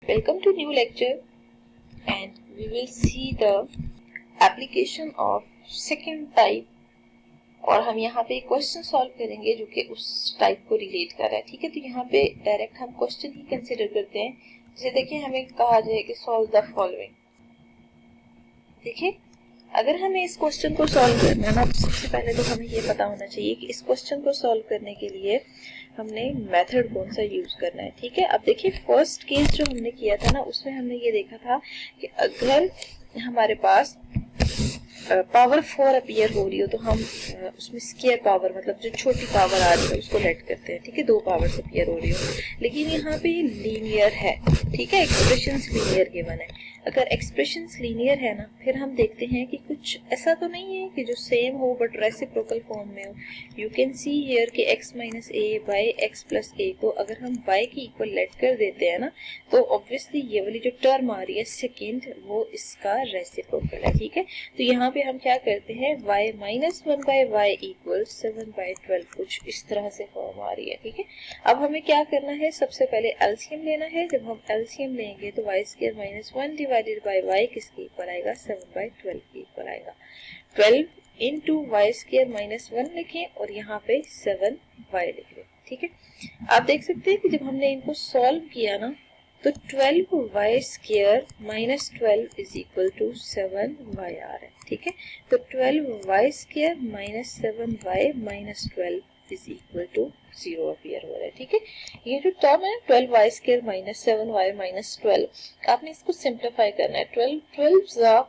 Welcome to new lecture and we will see the application of second type और हम यहाँ पे question solve करेंगे जो कि उस टाइप को रिलेट कर रहा है। ठीक है, तो यहाँ पे डायरेक्ट हम क्वेश्चन ही कंसिडर करते हैं। जैसे देखिए हमें कहा जाए कि सॉल्व द फॉलोइंग। देखिए अगर हमें इस क्वेश्चन को सॉल्व करना है ना, तो सबसे पहले तो हमें ये पता होना चाहिए कि इस क्वेश्चन को सॉल्व करने के लिए हमने मेथड कौन सा यूज करना है। ठीक है, अब देखिए फर्स्ट केस जो हमने किया था ना, उसमें हमने ये देखा था कि अगर हमारे पास पावर 4 अपीयर हो रही हो तो हम उसमें स्क्वायर पावर मतलब जो छोटी पावर आ रही है उसको लेट करते हैं। ठीक है, 2 पावर्स अपीयर हो रही हो, लेकिन यहाँ पे लीनियर है। ठीक है, एक्सप्रेशंस लीनियर गिवन है। अगर एक्सप्रेशंस लीनियर है ना, फिर हम देखते हैं कि कुछ ऐसा तो नहीं है कि जो सेम हो बट रेसिप्रोकल फॉर्म में हो। यू कैन सी हियर कि x minus A by X plus A को अगर हम y की इक्वल लेट कर देते हैं ना, तो ऑब्वियसली ये वाली जो टर्म आ रही है सेकेंड, वो इसका रेसिप्रोकल है। ठीक है, तो यहाँ पे हम क्या करते हैं, y minus 1 by Y equal 7 by 12, कुछ इस तरह से फॉर्म आ रही है। ठीक है, अब हमें क्या करना है, सबसे पहले एलसीएम लेना है। जब हम एलसीएम लेंगे तो Y square minus 1 divided by Y किसके इक्वल आएगा, 7 बाई 12 के इक्वल आएगा। 12 इंटू वाई स्क्वायर माइनस 1 लिखें और यहाँ पे 7 वाई लिख लें। ठीक है, आप देख सकते हैं कि जब हमने इनको सॉल्व किया ना, तो 12 Y square minus 12 is equal to 7 Y आ रहा है। ठीक है, तो 12 Y square minus 7 Y minus 12 is equal to 0 appear हो रहा है। ठीक है, ये जो टर्म है 12 Y square minus 7 Y minus 12, आपने इसको सिंप्लीफाई करना है। 12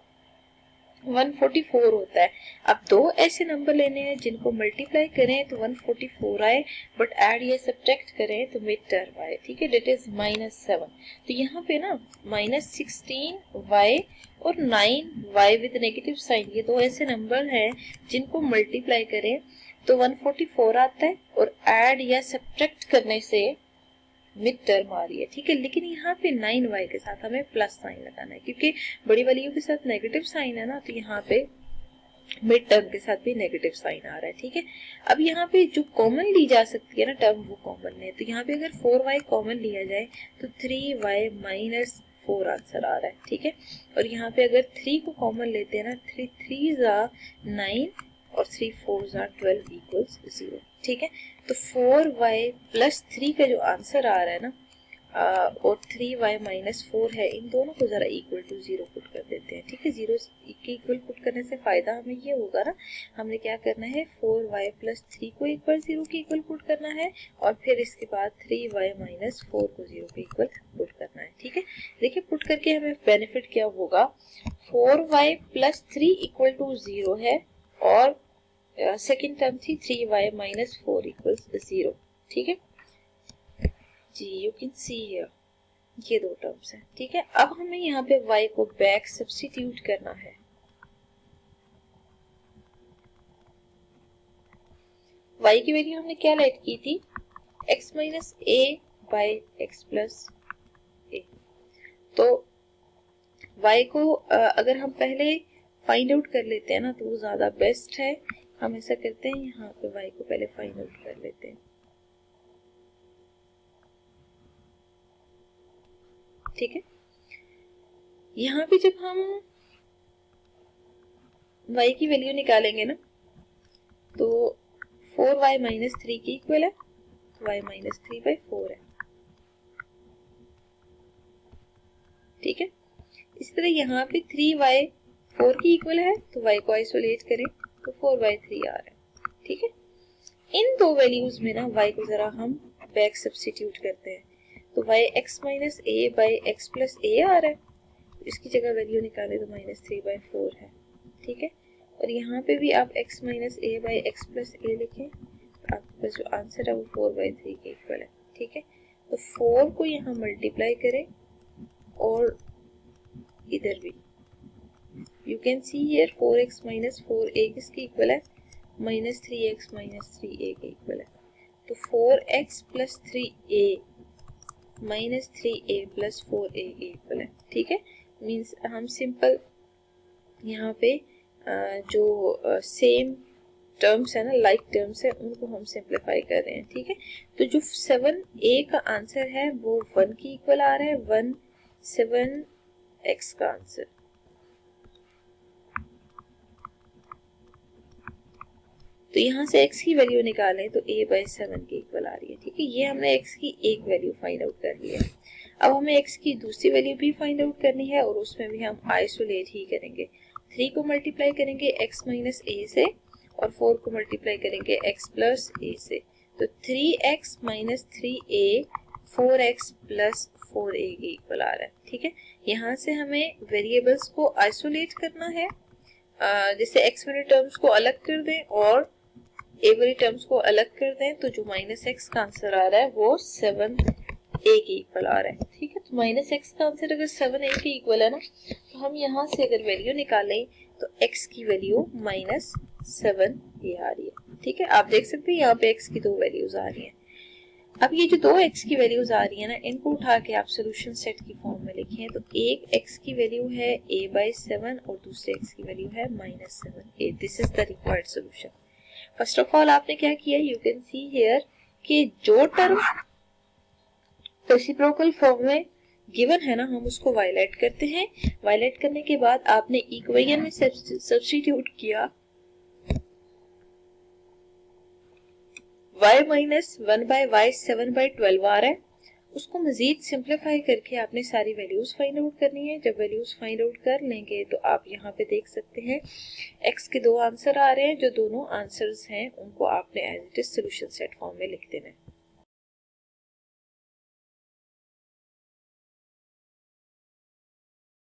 144 होता है। अब दो ऐसे नंबर लेने हैं जिनको मल्टीप्लाई करें तो 144 आए, बट ऐड या सब्ट्रैक्ट करें तो मिड टर्म आए। ठीक है, डेट इज -7। तो यहाँ पे ना -16y और 9y विद नेगेटिव साइन, ये दो ऐसे नंबर हैं जिनको मल्टीप्लाई करें तो 144 आता है और ऐड या सब्ट्रैक्ट करने से मिड टर्म आ रही है। ठीक है, लेकिन यहाँ पे 9y के साथ हमें प्लस साइन लगाना है, क्योंकि बड़ी वालियों के साथ नेगेटिव साइन है ना, तो यहाँ पे मिड टर्म के साथ भी नेगेटिव साइन आ रहा है। ठीक है, अब यहाँ पे जो कॉमन ली जा सकती है ना टर्म, वो कॉमन है। तो यहाँ पे अगर 4y कॉमन लिया जाए तो 3y माइनस 4 आंसर आ रहा है। ठीक है, और यहाँ पे अगर 3 को कॉमन लेते हैं ना, 3 3 9 और 3 4 12 इक्वल्स 0। ठीक है, तो 4y प्लस 3 का जो आंसर आ रहा है ना, और 3y माइनस 4 है, इन दोनों को जरा इक्वल टू 0 पुट कर देते हैं। ठीक है, 0 के इक्वल पुट करने से फायदा हमें ये होगा ना, हमने क्या करना है, 4y प्लस 3 को इक्वल 0 के इक्वल पुट करना है और फिर इसके बाद 3y माइनस 4 को 0 के इक्वल पुट करना है। ठीक है, देखिए पुट करके हमें बेनिफिट क्या होगा, 4y प्लस 3 इक्वल टू 0 है और सेकेंड टर्म थी 3y माइनस 4 इक्वल्स 0। ठीक है जी, यू कैन सी हियर ये दो टर्म्स हैं। ठीक है, अब हमें यहाँ पे y को बैक सब्स्टिट्यूट करना है। y की वैल्यू हमने क्या लेट की थी, x minus A by X plus A. तो y को अगर हम पहले फाइंड आउट कर लेते हैं ना, तो वो ज्यादा बेस्ट है। हम ऐसा करते हैं, यहाँ पे y को पहले फाइंड आउट कर लेते हैं। ठीक है, यहाँ पे जब हम y की वैल्यू निकालेंगे ना, तो 4y माइनस 3 की इक्वल है, y माइनस 3 बाई 4 है। ठीक है, इस तरह यहाँ पे 3y 4 की इक्वल है, तो y को आइसोलेट करें तो 4/3 आ रहा है। ठीक है, इन दो वैल्यूज में ना y को जरा हम बैक सब्स्टिट्यूट करते हैं, तो y x minus A by X plus A आ रहा है, तो इसकी जगह वैल्यू निकाले तो -3/4 है। ठीक है, और यहाँ पे भी आप x minus A by X plus A लिखें, तो आपके पास जो आंसर है वो 4/3 के इक्वल है। ठीक है, तो 4 को यहाँ मल्टीप्लाई करें और इधर भी you can see here 4x minus 4a किसके इक्वल है, -3x माइनस 3a के इक्वल है। तो 4x plus 3a minus 3a plus 4a के इक्वल है। ठीक है, मीन्स हम सिंपल यहाँ पे जो सेम टर्म्स है ना, लाइक टर्म्स है, उनको हम सिंप्लीफाई कर रहे हैं। ठीक है, तो जो 7a का आंसर है वो 1 की इक्वल आ रहा है, 1 7x का आंसर। तो यहाँ से x की वैल्यू निकालें तो a/7 के इक्वल आ रही है। ठीक है, ये हमने x की एक वैल्यू फाइंड आउट कर ली है। अब हमें x की दूसरी वैल्यू भी फाइंड आउट करनी है और उसमें भी हम आइसोलेट ही करेंगे। 3 को मल्टीप्लाई करेंगे x माइनस a से और 4 को मल्टीप्लाई करेंगे x प्लस a से। तो 3x minus 3a 4x plus 4a के इक्वल आ रहा है। ठीक है, यहाँ से हमें वेरिएबल्स को आइसोलेट करना है, जैसे x वाले टर्म्स को अलग कर दें और a वाली टर्म्स को अलग कर दें, तो जो माइनस x का आंसर आ रहा है वो 7a के इक्वल आ रहा है। ठीक है, तो माइनस x का आंसर अगर 7a के इक्वल है ना, तो हम यहाँ से अगर वैल्यू निकालें तो x की वैल्यू माइनस 7a आ रही है। ठीक है, आप देख सकते हैं यहाँ पे x की दो वैल्यूज आ रही हैं। अब ये जो दो x की वैल्यूज आ रही है ना, इनको उठा के आप सोल्यूशन सेट की फॉर्म में लिखें तो एक x की वैल्यू है a/7 और दूसरे x की वैल्यू है -7a। This is the required solution. First of all आपने क्या किया, यू कैन सी हियर कि जो टर्म रेसिप्रोकल फॉर्म में गिवन है ना, हम उसको वायलेट करते हैं। वायलेट करने के बाद आपने इक्वेशन में सब्स्टिट्यूट किया y माइनस 1/y 7/12 आ रहा है, उसको मजीद सिंप्लीफाई करके आपने सारी वैल्यूज फाइंड आउट करनी है। जब वैल्यूज फाइंड आउट कर लेंगे तो आप यहाँ पे देख सकते हैं x के दो आंसर आ रहे हैं। जो दोनों आंसर्स हैं उनको आपने as it is solution set form में लिख देना है।